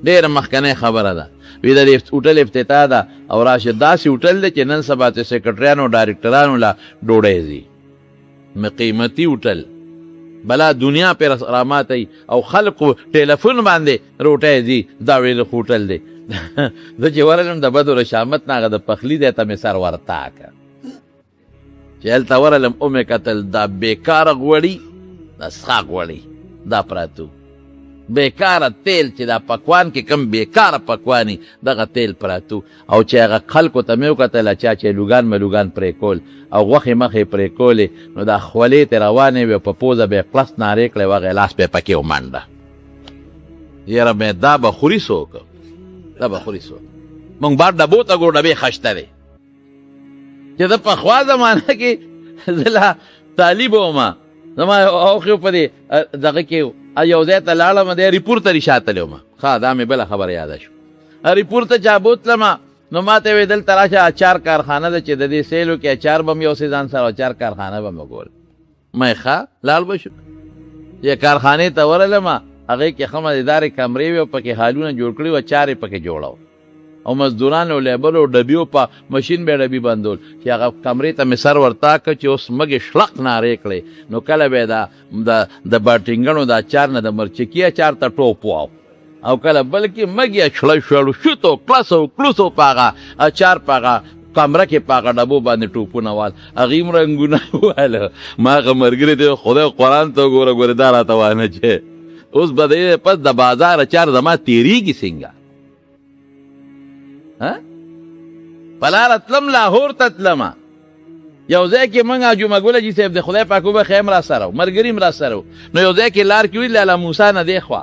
ډېره مخکنۍ خبره ده. وی د هوټل افتتاح ده او راشه داسې هوټل دی چې نن سبا ته سیکرټریانو ډایرکټرانو له ډوډۍ ځي. قیمتي هوټل بلا دنیا پې راماتی او خلقو ټیلیفون باندې روټۍ ځي دا ویل خو هوټل دی. زه چې ورغلم د بدو رشامت نه هغه د پخلي دی ته مې سر ورتاکه چې هلته ورغلم ومې کتل دا بېکاره غوړي دا څښاک غوړي دا پراتو بیکاره تیل چې دا پکوان کې کم بیکاره پکوانی دغه تیل پراتو او چې هغه خلکو ته مې وکتل چا چې لوګان ملوګان پرې کول او غوښې مخې پرې کولې نو دا خولې ترې روانې وې په پوزه به یې پلس نارې کړې وغې لاس به یې پکې ومنډه. یاره مې دا به خوري څوک دا به خوري څوک مونږ بار ډبو ته ګورو ډبې خشته دی چې د پخوا زمانه کې زه لا طالب وم زما اوښې په دې دغه کې یو ځای ته لاړم دی ریپور ته رشاتلی وم ښه دا مې بله خبره یاده شو ریپور ته چا بوتلم نو ما ته یې ویې دلته راشه اچار کارخانه ده چې د دې سیلو کې اچار به م یوسې ځان سره اچار کارخانه به م وګورم. ما ښه لاړ به شو یې کارخانې ته ورغلم هغې کې ښه مزېدارې کمرې وې او پکې هالونه جوړ کړي وه چار یې پکې جوړو او مزدورانو لیبرو ډبیو په مشین به ډبي بندول چې هغه کمرې ته مې سر ورتا که چې اوس مګې شلق نارې کړې نو کله به یې د باټینګڼو د اچار نه د مرچکي اچار ته ټوپ واو او کله بلکې مګې شړی شړو شوتو کلسو کلوسو په هغه اچار په هغه کمره کې په هغه ډبو باندې ټوپونه وال هغې هم رنګونه واله ما هغه ملګري ته خدای قرآن ته ګوره ګورې دا راته وانه چې اوس به د پس د بازار اچار زما تېرېږي څنګه په لاره تلم لاهور ته تلمه یو ځای کې موږ جمعه ګل حاجي صاحب د خدای پاک وبخښي هم راسره و ملګري هم راسره و نو یو ځای کې لار کې وي لاله موسی نه دی خوا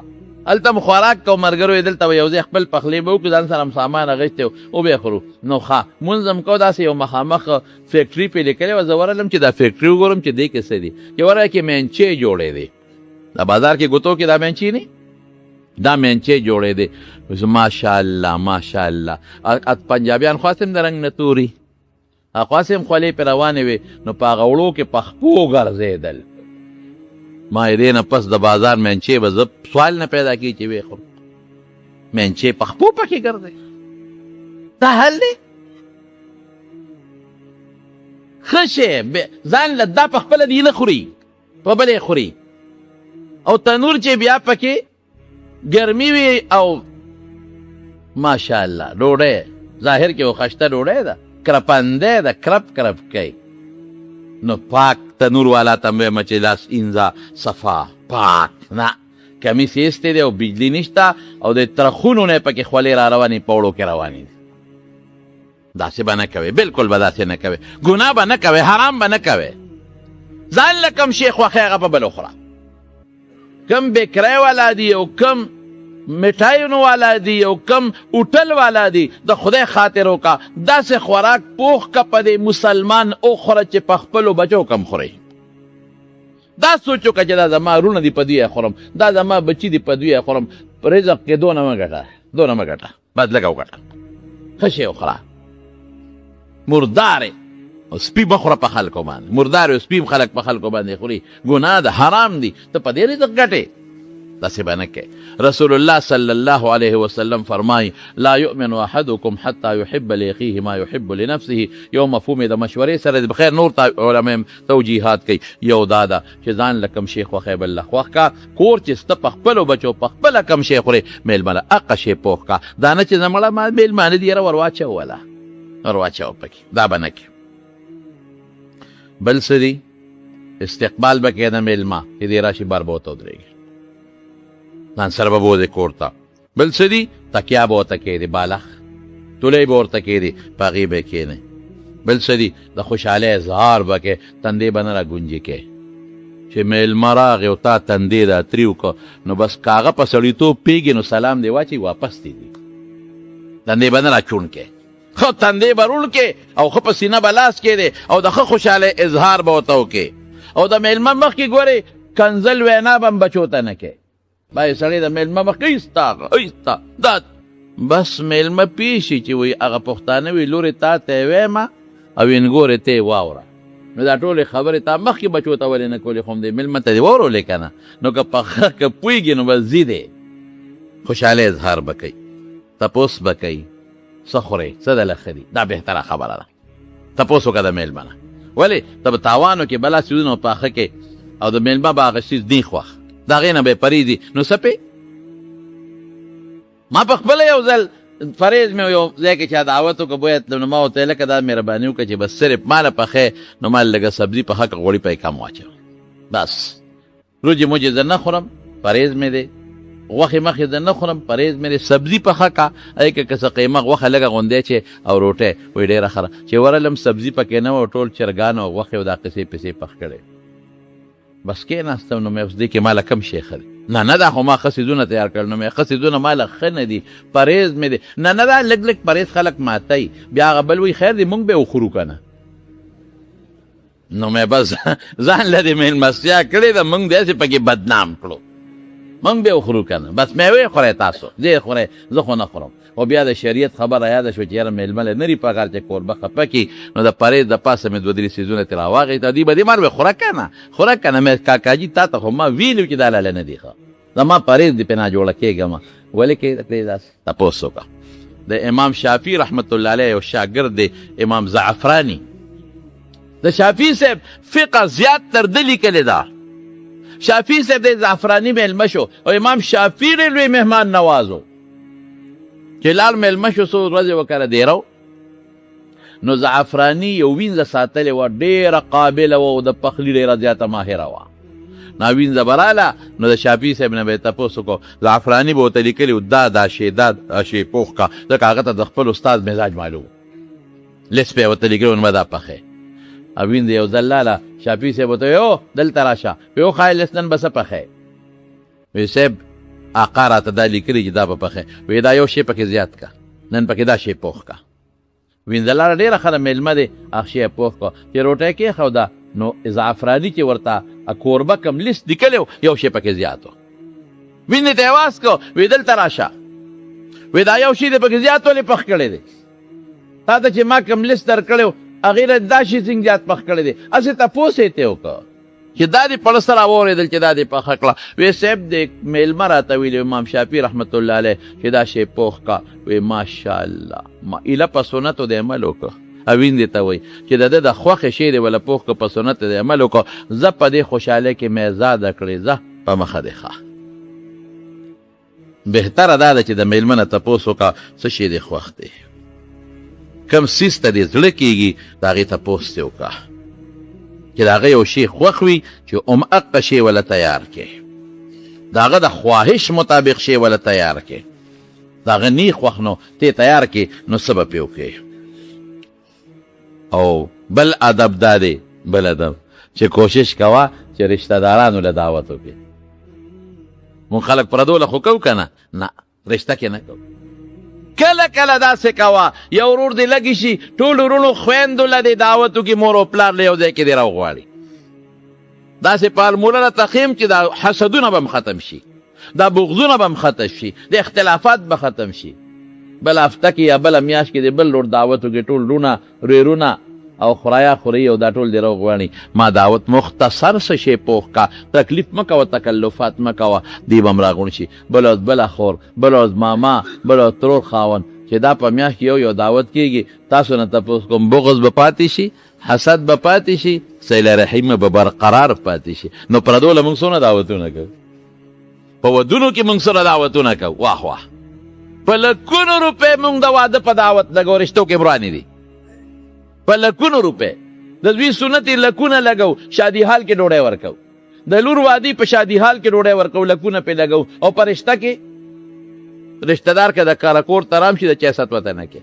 هلته م خوراک کو ملګرو یې دلته به یو ځای خپل پخلی به وکړو ځان سره هم سامان اخیستی و به یې خورو نو ښه مونځ هم کو داسې یو مخامخ فیکټري پې لیکلې وه زه ورغلم چې دا فیکټري وګورم چې دې کې څه دي چې ورغله کې مینچې جوړې دي د بازار کې ګوتو کې دا مینچې نه دا مینچې جوړې دي ماشاءالله ماشاءالله پنجابیان خواست هم د رنګ نه توري خواست هم خولې پې روانې وې نو په هغه وړو کې پخپو ګرځېدل ما یې دې نه پس د بازار مینچې به زه سوال نه پیدا کړي چې ویې خورم مینچې پخپو پکې ګرځې دا حل دی ښه شی ځان له دا پخپله دې نه خوري په بل یې خوري او تنور چې بیا پکې ګرمي وي او ماشاءالله ډوډۍ ظاهر کې خشته ډوډۍ ده کرپنده ده کرپ کرپ کوي نو پاک تنور والا ته مې چې لاس اینځه صفا پاک نه کمیس ایستی دی او بجلی نشته او د ترخونو نه پکې خولې را روانې په وړو کې روانې دي داسې به نه کوې بلکل به داسې نه کوې ګناه به نه کوې حرام به نه کوې ځان له کم شی خوښې هغه په بل وخوره کم بیکری والا دی او کم مټایونو والا دی او کم هوټل والا دی د خدای خاطر وکړه داسې خوراک پوخ که په دې مسلمان وخوره چې په خپلو بچو کم خورئ دا سوچ وکړه چې دا زما رونه دي په دوی خورم دا زما بچي دي په دوی خورم رزق کې دونه مه ګټه دونه مه ګټه باید لږه وګټه ښه شی وخوره مردارې او سپي مه خوره په خلکو باندې مردارې او سپي خلک په خلکو باندې خوري ګناه ده حرام دي ته په دې رزق ګټې داسې به نه کوې رسول الله صلی الله علیه وسلم فرمایي لا یؤمن احدکم حتی یحب لاخیه ما یحب لنفسه یو مفهوم د مشورې سره د بخیر نور علما توجیهات کوي یو دا ده چې ځان له کم شی خوښی بل له خوښ کا کور چې سته په خپلو بچو په خپله کم شی خورې میلمه له هغه شی پوخ کا دا نه چې زمړه ما میلمانه دي یاره ور واچوله ور واچوه پکې دا به نه کوي بل څه دي استقبال به کوې د میلمه چې دې راشي بار به ورته ودرېږي ځان سره به بوځې کور ته بل څه دي تکیا به ورته کېدې بالښ تولۍ به ورته کېدې په هغې به یې کښېنئ بل څه دي د خوشحالۍ اظهار به کوې تندې به نه را ګونجې کوې چې میلمه راغې او تا تندې دا تري وکړه نو بس که هغه په سړیتوب پېږي نو سلام دې واچوي واپس دې دي تندې به نه را چوڼ کوې ښه تندې به روڼ کې او ښه په سینه به لاس کېدې او د ښه خوشحالۍ اظهار به ورته وکې او د میلمه مخکې ګورې کنزل وینا به هم بچو ته نه کوې باید سړی د میلمه مخکې ایسته ایسته دا بس میلمه پیشي چې وایي هغه پښتانه وي لورې تا ته یې ویمه او انګورې ته یې واوره نو دا ټولې خبرې تا مخکې بچو ته ولې نه کولې خو هم دې میلمه ته دې واورولې که نه نو که پخه که پوهېږي نو بس ځي دی خوشحالی اظهار به کوي، تپوس به کوي څه خورئ څه دله ښه دي. دا بهتره خبره ده. تپوس وکړه د میلمه نه. ولې ته به تاوان وکړې بلا څیزونه پاخه کې او د میلمه به هغه څیز دی خوښ، د هغې نه به یې پرېږدي. نو څه پې ما په خپله یو ځل فریض مې یو ځای کې چا دعوت وکړه بویه تلم، نو ما ورته لکه دا مهرباني وکړه چې بس صرف ماله پخې نو ما لږه سبزي پخه کړه، غوړي پې کم واچوه، بس روجې موجې زه نه خورم، پرهیز مې دی، غوښې مخې زه نه خورم، پرهیز مې دی، سبزي پخه کړه هغې کې که څه قیمه غوښه لږه غوندی چې او روټۍ وایي ډېره ښه ده. چې ورغلم سبزي پکې نه وه، ټول چرګان او غوښې او دا قصې پسې پخ کړی. بس کېناستم نو مې اوس دې کې ماله کم شی ښه دی؟ نه دا خو ما ښه څیزونه تیار کړل. نو مې ښه څیزونه ماله ښه نه دي، پرهیز مې دی. نه دا لږ لږ پرهیز خلک ماتوي، بیا هغه بل وایي خیر دی موږ به یې وخورو که نه. نو مې بس ځان له دې مېلمستیا کړې ده، موږ داسې پکې بدنام کړو، موږ به یې وخورو که نه. بس میوې خورئ تاسو، دې خورئ، زه خو نه خورم. خو بیا د شریعت خبره یاده شوه چې یاره میلمه له نري پکار چې کوربه خفه کړي، نو د پرهیز د پاسه مې دوه درې څیزونه ترې راواخېسته. دوی به دې مار وې خوره که نه خوره که نه. مې کاکاجي تا ته خو ما ویلي چې دا لاله نه دي ښه، زما پرهیز دې پې ناجوړه کېږم. ولې کېږدې داسې؟ تپوس وکړه. د امام شافعي رحمت الله علیه یو شاګرد دی امام زعفراني، د شافعي صاحب فقه زیات تر ده لیکلې ده. شافعي صاحب د زعفراني میلمه شو او امام شافعي ډېر لوی مهمان نواز و چې لاړ میلمه شو، څو ورځې وکړه دیره. نو زعفراني یو وینځه ساتلې وه، ډېره قابله وه او د پخلي ډېره زیاته ماهره وه. نو وینځه به راله نو د شافعي صاحب نه به یې تپوس وکړو. زعفراني به ورته لیکلي و دا شی پوخ کا، ځکه هغه ته د خپل استاد مزاج معلوم لیست به یې ورته لیکلي و نو به دا پخې. او وینځه یو ځل لاله شافعي صاحب ورته یو دلته راشه، یو ښایي لیست نن به څه پخې؟ وی صاحب آقا راته دا لیکلي چې دا به پخې. وی دا یو شی پکې زیات کا، نن پکې دا شی پوخ کا. وینځه لاله ډېره ښه ده میلمه دی، هغه شی یې پوخ کا چې روټۍ کېښوده. نو زعفراني چې ورته کوربه کم لیست لیکلی و یو شی پکې زیات و. وینځې ته یې واز کړو، وی دلته راشه، وی دا یو شی دی پکې زیات ولې پخ کړی دی؟ تا ته چې ما کم لیست در کړی و هغې نه دا شي څنګه زیات پخ کړی دی؟ هسې تپوس یې ته وکړه چې دا دې پړه سره واورېدل چې دا دې پخه کړه. وی صاحب د میلمه راته ویلي امام شافعي رحمت الله علیه چې دا شی پوخ کا. وی ماشاءالله ما ایله په سنتو د عمل وکړه. اوین دې ته وایي چې د ده د خوښې شی دی وله پوخ که په سنت د عمل وکړه. زه په دې خوشحالۍ کې مې ازاده کړې، زه په مخه دې ښه. بهتره دا ده چې د میلمه نه تپوس وکړه څه شی دې خوښ دی، کم څیز ته دې زړه کېږي د هغې تپوس دې وکړه چې د هغه یو شی خوښ وي چې هماغه شی وله تیار کړې، د هغه د خواهش مطابق شی وله تیار کړې. د هغه نی خوښ نو ته تیار کړې نو څه به پې وکړې. او بل ادب دا دی، بل ادب چې کوشش کوه چې رشته دارانو له دعوت وکړې. مونږ خلک پردو له خو کوو که نه؟ نه، رشته کې نه کوو. کله کله داسې کوه یو ورور دې لږې شي ټول ورونو خویندو له دې دعوت وکړي، مور او پلار له یو ځای کې دې راوغواړي. داسې فارموله راته ښیم چې دا حسدونه به هم ختم شي، دا بغضونه به هم ختم شي، د اختلافات به ختم شي. بل هفته کې یا بله میاشت کې د بل لور دعوت وکړي، ټول رونه ریرونه او خوریا خوري او دا ټول دې راوغواړي. ما دعوت مختصر څه شی پوخ کا، تکلیف مه کوه، تکلفات مه کوه، دی به هم راغونډ شي. بل اوس بله خور، بل اوس ماما، بل اوس ترور خاوند چې دا په میاشت کې یو دعوت کېږي. تاسو نه تپوس کوم بغض به پاتې شي، حسد به پاتې شي، صله رحیم به برقرار پاتې شي. نو پردو له موږ څونه دعوتونه کوو، په ودونو کې موږ سره دعوتونه کوو، واه واه په لکونو روپۍ موږ د واده په دعوت لګو، رشتو کې برانې دي په لکونو روپۍ. د دوی سنت یې لکونه لګو، شادي حال کې ډوډۍ ورکو، د لور وادي په شادي حال کې ډوډۍ ورکو، لکونه پې لګو. او په رشته کې رشته دار که د کاره کور ته رام شي د چا ست وته نه کې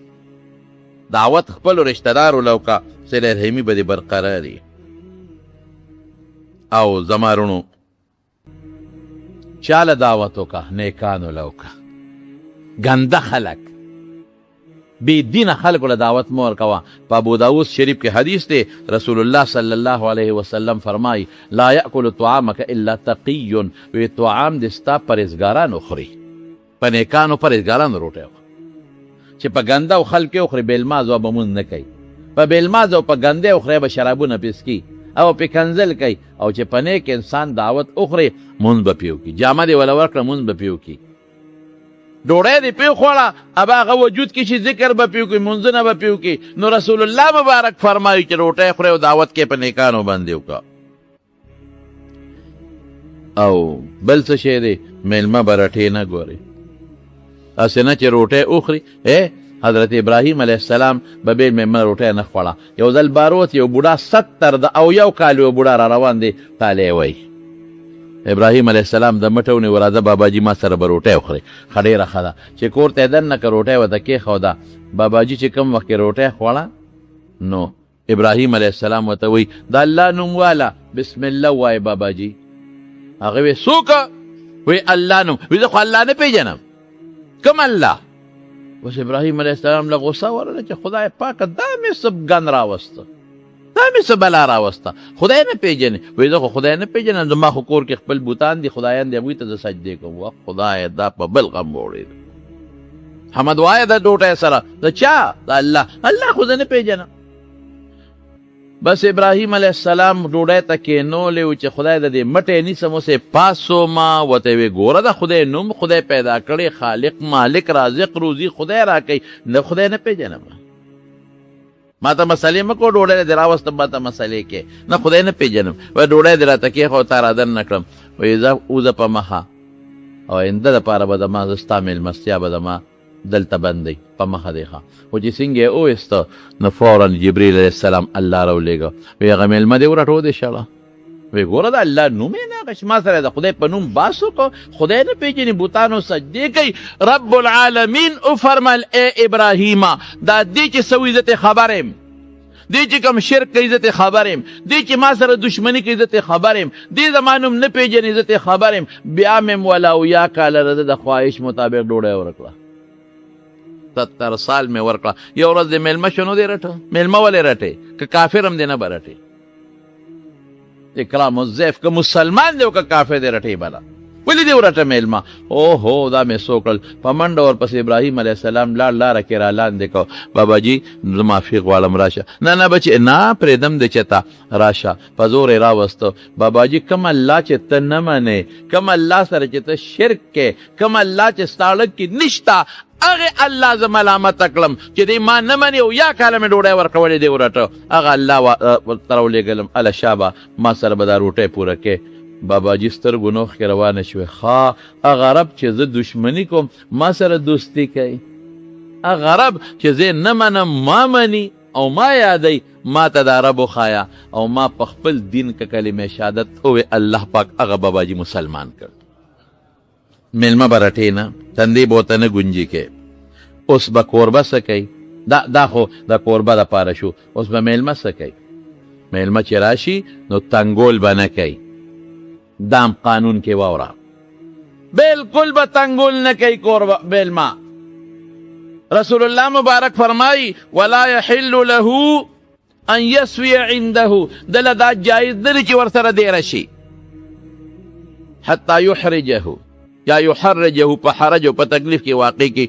دعوت خپلو رشته دارو له وکړه، صله رحمي به دې برقراري. او زما رونو چا له دعوت وکړه؟ نیکانو له وکړه. ګنده خلک بی دین خلکو له دعوت مه ورکوه. په ابوداود شریف کې حدیث دی، رسول الله صلی الله علیه وسلم فرمای لا یأکل طعامک الا تقی. وی طعام دې ستا پرهیزګاران وخوري، په نیکانو پرهیزګارانو روټۍ وخوري. چې په ګنده او خلکې وخوري بېلماز او به مونځ نه کوي، په بېلماز او په ګندې وخوري به شرابونه پیسکي او پې کنځل کوي. او چې په نیک انسان دعوت وخوري مونځ به پې وکړي، جامه دې وله ورکړه مونځ به پې وکړي. ډوډۍ دې پې خوړه اب هغه وجود کې چې ذکر به پې وکړي منځونه به پې وکړي نو رسول الله مبارک فرمایي چې روټۍ خورئ او دعوت کې په نیکانو باندې وکړه او بل څه شی دی میلمه به رټې نه ګوري هسې نه چې روټۍ وخوري حضرت ابراهیم علیه السلام به بېل میلمه روټۍ نه خوړه یو ځل باروت یو بوډا 70 د او یو کال یو بوډا را روان دی تالی وی ابراهیم علیه السلام د مټه ونیو راځه باباجي ما سره به روټۍ وخورئ ښه ډېره ښه ده چې کور ته یې دننه که روټۍ ورته کېښوده باباجي چې کوم وخت کې روټۍ خوړه نو ابراهیم علیه السلام ورته وایي د الله نوم واله بسم الله ووایه باباجي هغه وی څوک وی الله نوم وی زه خو الله نه پېژنم کوم الله اوس ابراهیم علیه السلام له غصه ورغله چې خدای پاکه دا مې څه ګن راوسته دا مې څه بلا راوسته خدای نه پېژنې وایي زه خو خدای نه پېژنم زما خو کور کې خپل بوتان دي خدایان دي هغوی ته زه سجدې کوم وه خدای دا په بل غم وړېد حمد وایه د ډوټۍ سره د چا د الله خو زه نه پېژنم بس ابراهیم علیه السلام ډوډۍ ته کېنولی و چې خدای د دې مټې نیسم اوس یې پاسومه ورته یې ویې ګوره د خدای نوم خدای پیدا کړی خالق مالک رازق روزي خدای راکوي نه خدای نه پېژنم ما ته مسلې مه کوه ډوډۍ دې راوستم ما ته مسلې کې نه خدای نه پېژنم وایي ډوډۍ دې راته کېښوه تا را دننه کړم وایي ځه وځه په مخه او آینده دپاره به زما زه ستا مېلمستیا به زما دلته بندی په مخه دی ښه خو چې څنګه یې وویسته نو فورا جبریل علیه السلام الله راولېږه وایي هغه مېلمه دې ورټو دې شړه وایي ګوره د الله نوم یې نه هغه ما سره د خدای په نوم باس وکړو خدای نه پېژني بوتانو سجدې کوي رب العالمین وفرمل ای ابراهیمه دا دې چې څه وي زه ترې خبر یم دی چې کوم شرک کوي زه ترې خبر یم دی چې ما سره دشمني کوي زه ترې خبر یم دی زما نوم نه پېژني زه ترې خبر یم بیا مې ولا اویا کاله رده د خواهش مطابق ډوډۍ ورکړه 70 سال مې ورکړه یو ورځ د میلمه شنو دی رټه میلمه ولې رټې که کافر هم دی نه به رټې اکرام الضیف که مسلمان دی او که کافر دی رټې به نه ولې دې ورټه میلمه اوهو دا مې څو کړل په منډه ورپسې ابراهیم علیه السلام لاره کې را لاندې کو باباجي زه معافي غواړم راشه نه بچې نه پرېږدم دې چې ته راشه په زور یې راوسته باباجي کوم الله چې ته نه منې کوم الله سره چې ته شرک کې کوم الله چې ستا اړه کې نشته هغه الله زه ملامته کړم چې دی ما نه مني او یا کاله مې ډوډۍ ورکولې دی ورټه هغه الله ورته راولېږلم اله شابه ما سره به دا روټۍ پوره کې باباجي سترګو نوخ کې روانه شوې ښه هغه رب چې زه دشمني کوم ما سره دوستي کوي هغه رب چې زه نه منم ما مني او ما یادوي ما ته دا رب وښایه او ما په خپل دین که کلمې شهادت ووې الله پاک هغه باباجي مسلمان کړ میلمه به رټې نه تندې به ورته نه ګونجي کې اوس به کوربه څه کوي دا خو د کوربه دپاره شو اوس به میلمه څه کوي میلمه چې راشي نو تنګول به نه کوي دام قانون کې واوره بالکل به تنګول نه کوي کوربه میلمه رسول الله مبارک فرمایي ولا يحل له ان يسوي عنده دله دا جایز نه دی چې ورسره دیره شي حتی یحرجه یا یحرجه په حرج او په تکلیف کې واقع کې